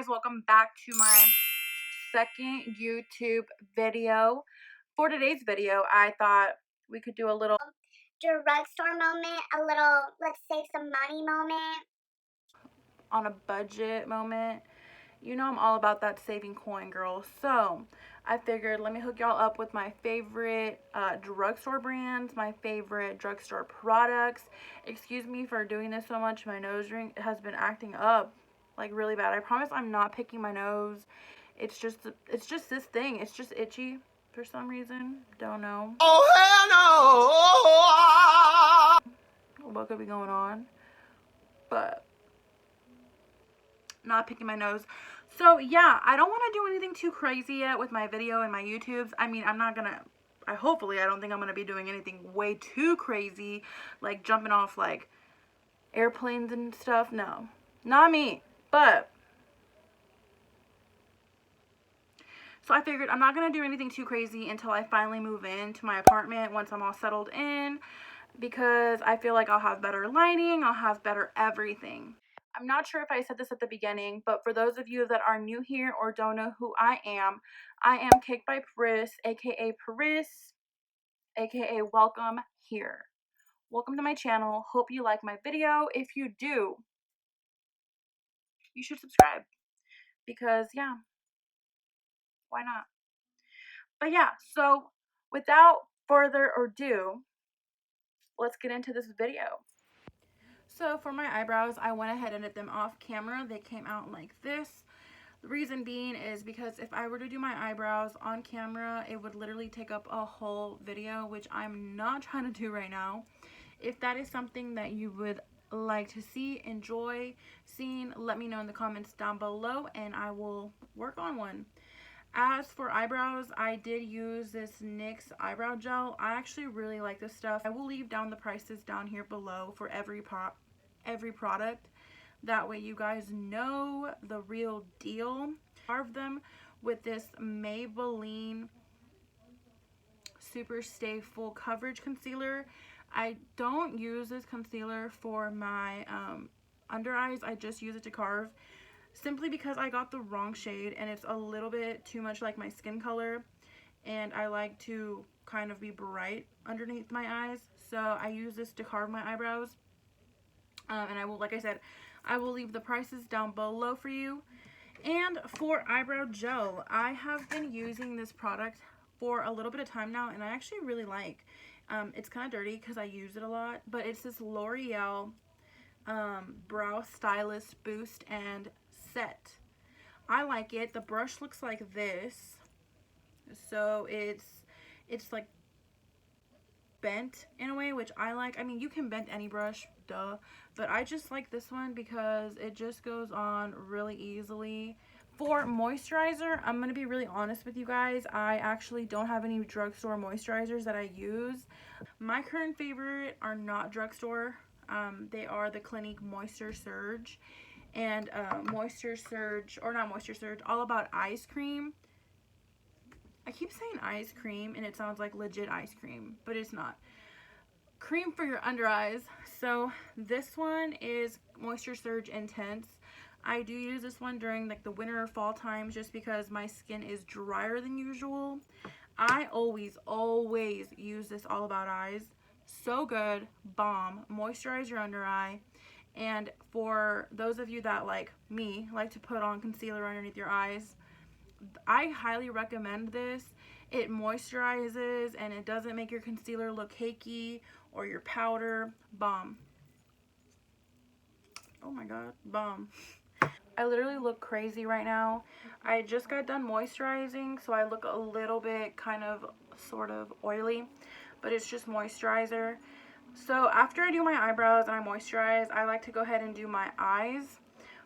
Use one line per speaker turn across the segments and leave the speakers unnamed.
guys, welcome back to my second YouTube video. For today's video, I thought we could do a little
drugstore moment, a little let's save some money moment,
on a budget moment. You know I'm all about that saving coin, girl. So I figured let me hook y'all up with my favorite drugstore brands, my favorite drugstore products. Excuse me for doing this so much. My nose ring has been acting up like really bad. I promise I'm not picking my nose. It's just this thing. It's just itchy for some reason. Don't know. Oh hell no! What could be going on? But not picking my nose. So yeah, I don't want to do anything too crazy yet with my video and my YouTubes. I mean, I'm not gonna, hopefully I don't think I'm gonna be doing anything way too crazy, like jumping off like airplanes and stuff. No, not me. But so I figured I'm not gonna do anything too crazy until I finally move into my apartment once I'm all settled in, because I feel like I'll have better lighting, I'll have better everything. I'm not sure if I said this at the beginning, but for those of you that are new here or don't know who I am Cake by Paris, aka Paris, aka Welcome Here. Welcome to my channel. Hope you like my video. If you do, you should subscribe, because yeah, why not? But yeah, so without further ado, let's get into this video. So for my eyebrows, I went ahead and did them off camera. They came out like this. The reason being is because if I were to do my eyebrows on camera, it would literally take up a whole video, which I'm not trying to do right now. If that is something that you would like to see, enjoy seeing, let me know in the comments down below and I will work on one. As for eyebrows, I did use this NYX Eyebrow Gel. I actually really like this stuff. I will leave down the prices down here below for every product. That way you guys know the real deal. Carve them with this Maybelline Super Stay Full Coverage Concealer. I don't use this concealer for my under eyes. I just use it to carve, simply because I got the wrong shade and it's a little bit too much like my skin color, and I like to kind of be bright underneath my eyes, so I use this to carve my eyebrows. And I will, like I said, I will leave the prices down below for you. And for eyebrow gel, I have been using this product for a little bit of time now, and I actually really like. It's kind of dirty because I use it a lot, but it's this L'Oreal Brow Stylist Boost and Set. I like it. The brush looks like this, so it's like bent in a way, which I like. I mean, you can bend any brush, duh, but I just like this one because it just goes on really easily. For moisturizer, I'm gonna be really honest with you guys, I actually don't have any drugstore moisturizers that I use. My current favorite are not drugstore. They are the Clinique Moisture Surge and Moisture Surge, or not Moisture Surge, All About Ice Cream. I keep saying ice cream and it sounds like legit ice cream, but it's not. Cream for your under eyes. So this one is Moisture Surge Intense. I do use this one during like the winter or fall times just because my skin is drier than usual. I always use this All About Eyes. So good, bomb, moisturize your under eye. And for those of you that, like me, like to put on concealer underneath your eyes, I highly recommend this. It moisturizes and it doesn't make your concealer look cakey or your powder. Bomb. Oh my god, bomb. I literally look crazy right now. I just got done moisturizing, so I look a little bit kind of sort of oily, but it's just moisturizer. So after I do my eyebrows and I moisturize, I like to go ahead and do my eyes.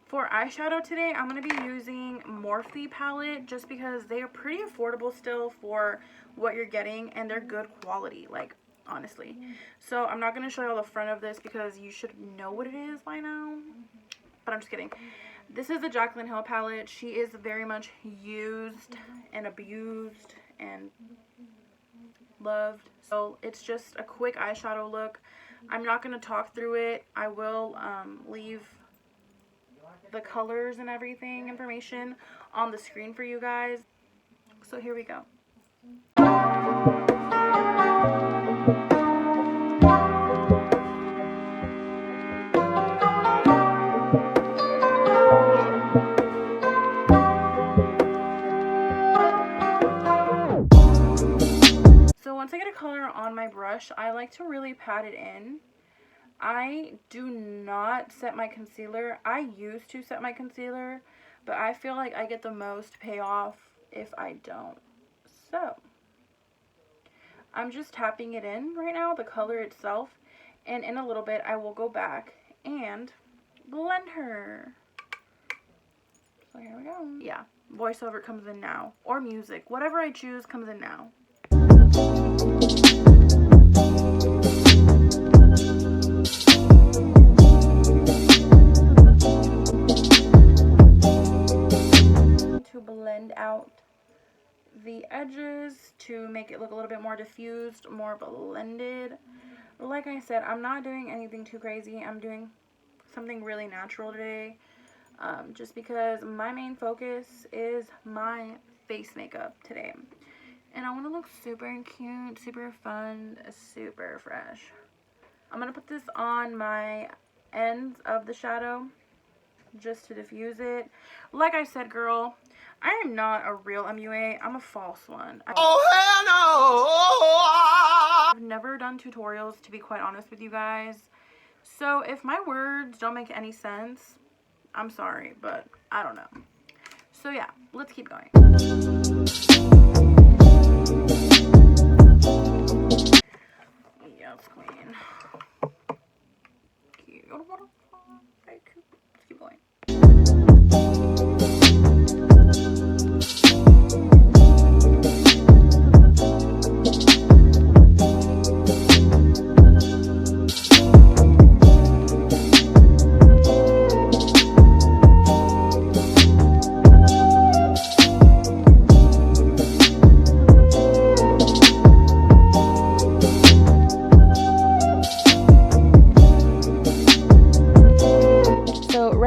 For eyeshadow today, I'm going to be using Morphe palette just because they are pretty affordable still for what you're getting, and they're good quality, like, honestly. So I'm not going to show you all the front of this because you should know what it is by now, but I'm just kidding. This is the Jaclyn Hill palette. She is very much used and abused and loved. So it's just a quick eyeshadow look. I'm not going to talk through it. I will leave the colors and everything information on the screen for you guys. So here we go. So once I get a color on my brush, I like to really pat it in. I do not set my concealer. I used to set my concealer, but I feel like I get the most payoff if I don't. So I'm just tapping it in right now, the color itself, and in a little bit I will go back and blend her. So here we go. Yeah, voiceover comes in now, or music, whatever I choose comes in now. To blend out the edges to make it look a little bit more diffused, more blended. Like I said, I'm not doing anything too crazy. I'm doing something really natural today, just because my main focus is my face makeup today. And I want to look super cute, super fun, super fresh. I'm going to put this on my ends of the shadow just to diffuse it. Like I said, girl, I am not a real MUA. I'm a false one. Oh, hell no! I've never done tutorials, to be quite honest with you guys. So if my words don't make any sense, I'm sorry, but I don't know. So yeah, let's keep going. Yes, queen. Cute. Very cute. Let's keep going.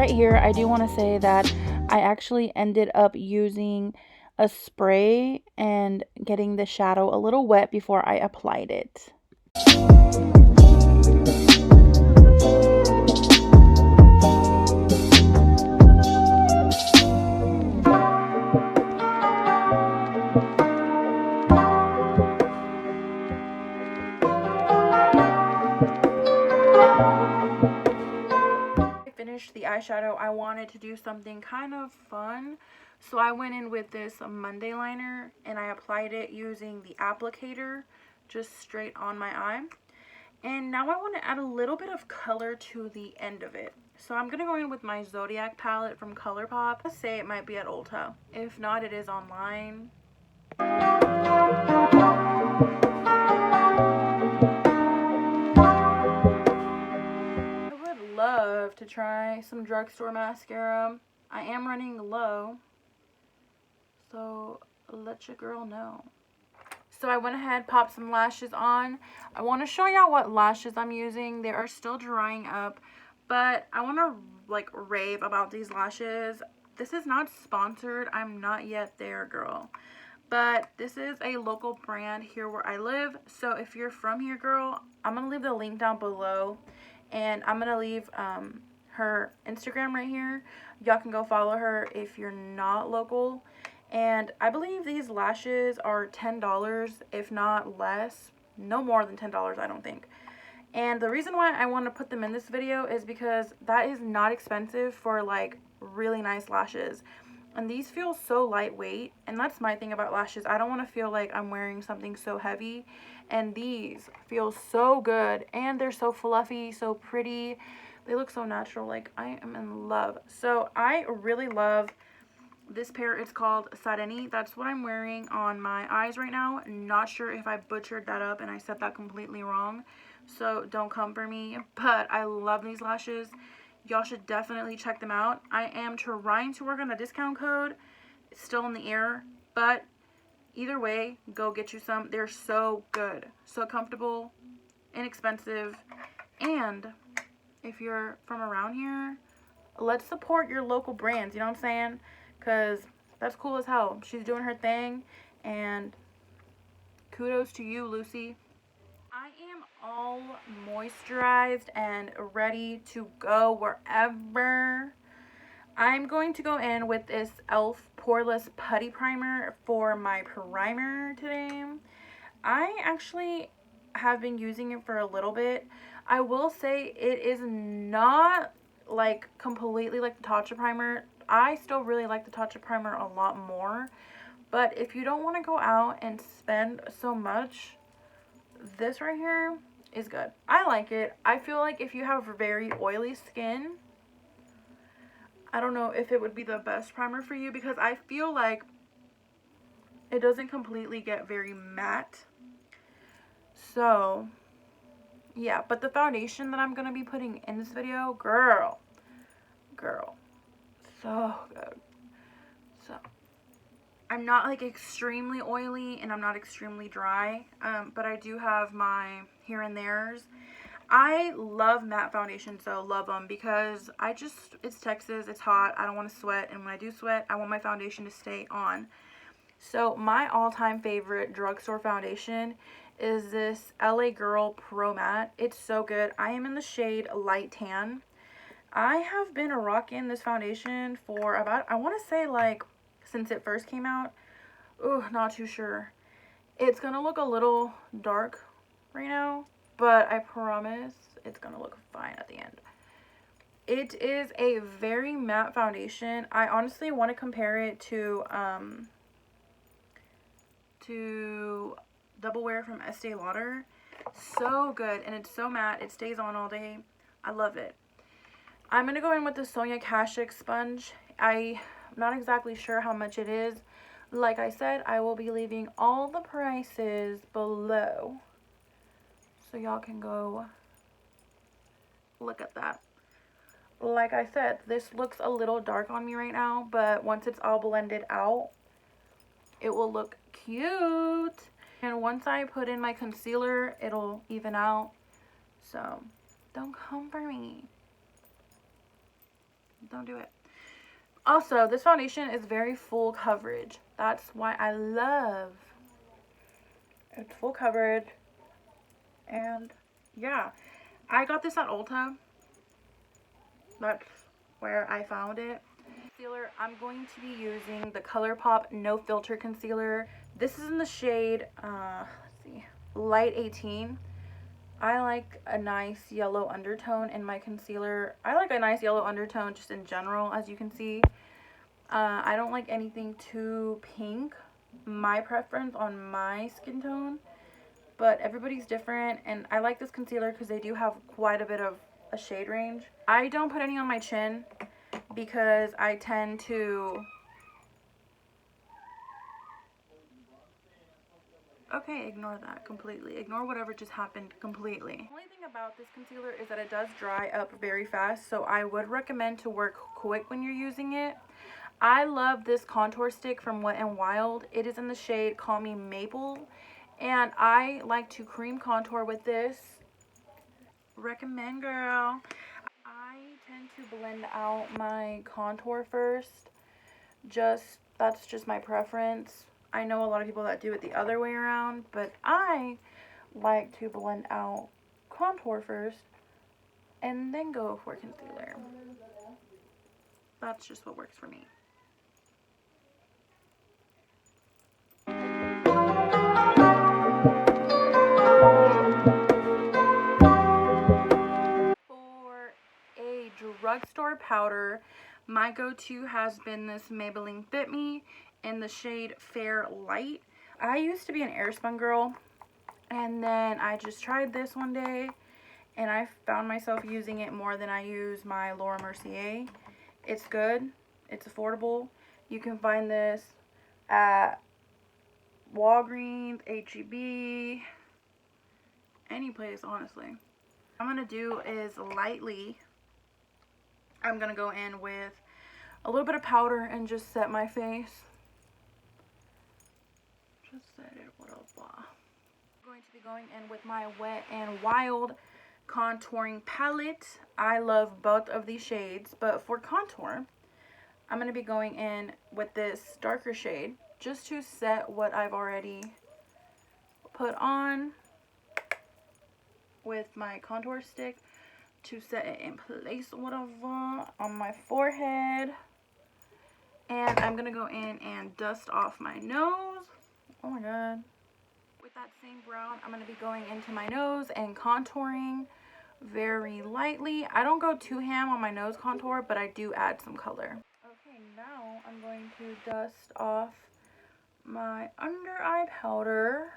Here I do want to say that I actually ended up using a spray and getting the shadow a little wet before I applied it. The eyeshadow, I wanted to do something kind of fun, so I went in with this Monday liner and I applied it using the applicator just straight on my eye. And now I want to add a little bit of color to the end of it, so I'm gonna go in with my Zodiac palette from Colourpop. Let's say it might be at Ulta, if not it is online. Love to try some drugstore mascara. I am running low, so let your girl know. So I went ahead, popped some lashes on. I want to show y'all what lashes I'm using. They are still drying up, but I want to like rave about these lashes. This is not sponsored. I'm not yet there, girl. But this is a local brand here where I live. So if you're from here, girl, I'm going to leave the link down below. And I'm going to leave her Instagram right here. Y'all can go follow her if you're not local. And I believe these lashes are $10, if not less. No more than $10, I don't think. And the reason why I want to put them in this video is because that is not expensive for like really nice lashes. And these feel so lightweight, and that's my thing about lashes. I don't want to feel like I'm wearing something so heavy, and these feel so good, and they're so fluffy, so pretty. They look so natural. Like, I am in love. So I really love this pair. It's called Sareni. That's what I'm wearing on my eyes right now. Not sure if I butchered that up and I said that completely wrong, so don't come for me, but I love these lashes. Y'all should definitely check them out. I am trying to work on a discount code. It's still in the air, but either way, go get you some. They're so good, so comfortable, inexpensive, and if you're from around here, let's support your local brands, you know what I'm saying? Because that's cool as hell. She's doing her thing, and kudos to you, Lucy. I am all moisturized and ready to go wherever. I'm going to go in with this e.l.f. Poreless Putty Primer for my primer today. I actually have been using it for a little bit. I will say it is not like completely like the Tatcha Primer. I still really like the Tatcha Primer a lot more. But if you don't want to go out and spend so much, this right here is good. I like it. I feel like if you have very oily skin, I don't know if it would be the best primer for you, because I feel like it doesn't completely get very matte. So yeah, but the foundation that I'm going to be putting in this video, girl, so good. So I'm not like extremely oily and I'm not extremely dry, but I do have my here and there's. I love matte foundations, so love them, because it's Texas, it's hot, I don't want to sweat, and when I do sweat, I want my foundation to stay on. So my all-time favorite drugstore foundation is this LA Girl Pro Matte. It's so good. I am in the shade Light Tan. I have been rocking this foundation for about, I want to say like since it first came out. Ooh, not too sure. It's going to look a little dark right now, but I promise it's going to look fine at the end. It is a very matte foundation. I honestly want to compare it to Double Wear from Estee Lauder. So good, and it's so matte. It stays on all day. I love it. I'm going to go in with the Sonia Kashuk sponge. I'm not exactly sure how much it is. Like I said, I will be leaving all the prices below, so y'all can go look at that. Like I said, this looks a little dark on me right now, but once it's all blended out, it will look cute. And once I put in my concealer, it'll even out. So don't come for me. Don't do it. Also, this foundation is very full coverage. That's why I love it's full coverage. And yeah, I got this at Ulta. That's where I found it. Concealer, I'm going to be using the Colourpop No Filter Concealer. This is in the shade, let's see, Light 18. I like a nice yellow undertone in my concealer. I like a nice yellow undertone just in general, as you can see. I don't like anything too pink. My preference on my skin tone. But everybody's different, and I like this concealer because they do have quite a bit of a shade range. I don't put any on my chin because I tend to... Okay, ignore that completely. Ignore whatever just happened completely. The only thing about this concealer is that it does dry up very fast, so I would recommend to work quick when you're using it. I love this contour stick from Wet n Wild. It is in the shade Call Me Maple, and I like to cream contour with this. Recommend, girl. I tend to blend out my contour first. That's just my preference. I know a lot of people that do it the other way around, but I like to blend out contour first and then go for concealer. That's just what works for me. For a drugstore powder, my go-to has been this Maybelline Fit Me in the shade Fair Light. I used to be an Airspun girl, and then I just tried this one day, and I found myself using it more than I use my Laura Mercier. It's good. It's affordable. You can find this at Walgreens, H-E-B, any place, honestly. What I'm going to do is lightly, I'm going to go in with a little bit of powder and just set my face. Just set it, blah, blah. I'm going to be going in with my Wet n Wild contouring palette. I love both of these shades, but for contour, I'm going to be going in with this darker shade just to set what I've already put on with my contour stick, to set it in place or whatever on my forehead. And I'm going to go in and dust off my nose. Oh my god. With that same brown, I'm going to be going into my nose and contouring very lightly. I don't go too ham on my nose contour, but I do add some color. Okay, now I'm going to dust off my under eye powder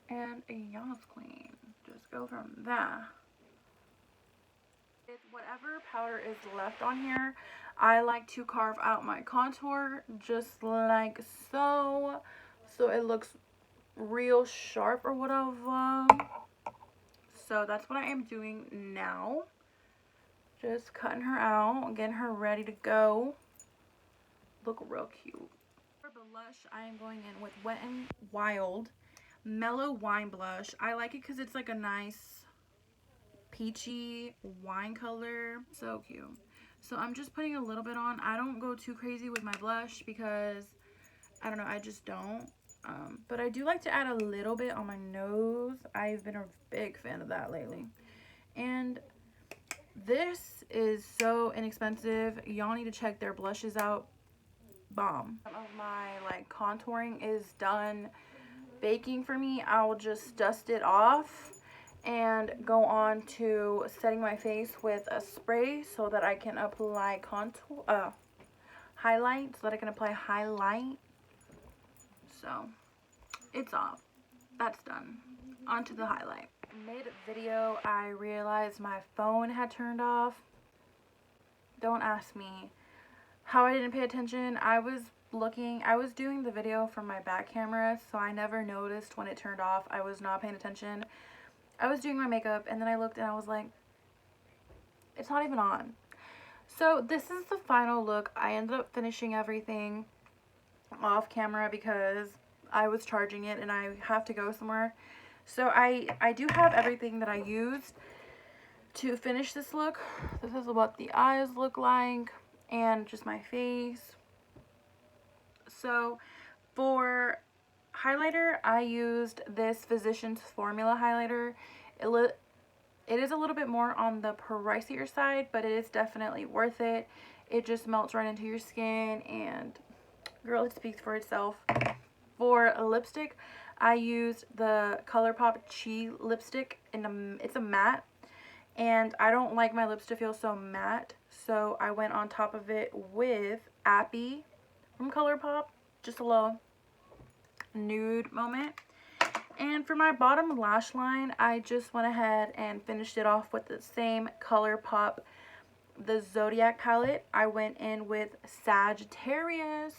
and a Jaclyn. Just go from there. With whatever powder is left on here, I like to carve out my contour just like so, so it looks real sharp or whatever. So that's what I am doing now. Just cutting her out, getting her ready to go. Look real cute. For blush, I am going in with Wet n Wild Mellow Wine Blush. I like it because it's like a nice peachy wine color. So cute. So I'm just putting a little bit on. I don't go too crazy with my blush because, I don't know, I just don't. But I do like to add a little bit on my nose. I've been a big fan of that lately. And this is so inexpensive. Y'all need to check their blushes out. Bomb. Some of my like contouring is done baking for me. I'll just dust it off and go on to setting my face with a spray so that I can apply highlight, so that I can apply highlight. So it's off. That's done. Onto the highlight. Mid video, I realized my phone had turned off. Don't ask me how I didn't pay attention. I was doing the video from my back camera, so I never noticed when it turned off. I was not paying attention. I was doing my makeup, and then I looked and I was like, it's not even on. So this is the final look. I ended up finishing everything off camera because I was charging it and I have to go somewhere. So I do have everything that I used to finish this look. This is what the eyes look like and just my face. So for highlighter, I used this Physicians Formula highlighter. It is a little bit more on the pricier side, but it is definitely worth it. It just melts right into your skin, and girl, it speaks for itself. For a lipstick, I used the Colourpop lipstick, and it's a matte, and I don't like my lips to feel so matte, so I went on top of it with Appy from Colourpop, just a little nude moment. And for my bottom lash line, I just went ahead and finished it off with the same Colourpop, the Zodiac palette. I went in with Sagittarius.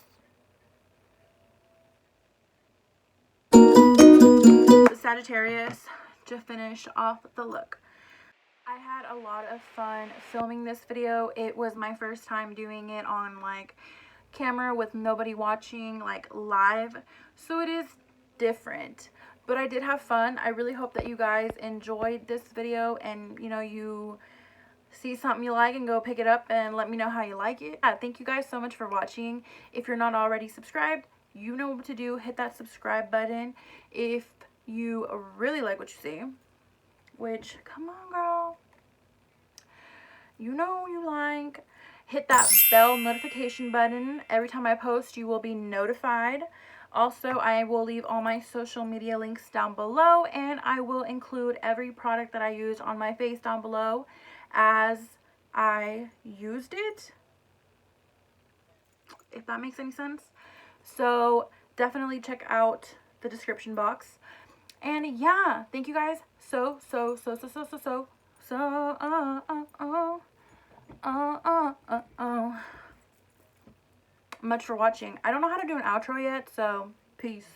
The Sagittarius to finish off the look. I had a lot of fun filming this video. It was my first time doing it on like camera with nobody watching, like live, so it is different, but I did have fun. I really hope that you guys enjoyed this video, and you know, you see something you like and go pick it up and let me know how you like it. Thank you guys so much for watching. If you're not already subscribed, you know what to do. Hit that subscribe button if you really like what you see, which, come on girl, you know you like. Hit that bell notification button. Every time I post, you will be notified. Also, I will leave all my social media links down below, and I will include every product that I used on my face down below as I used it, if that makes any sense. So definitely check out the description box. And yeah, thank you guys so much for watching. I don't know how to do an outro yet, so peace.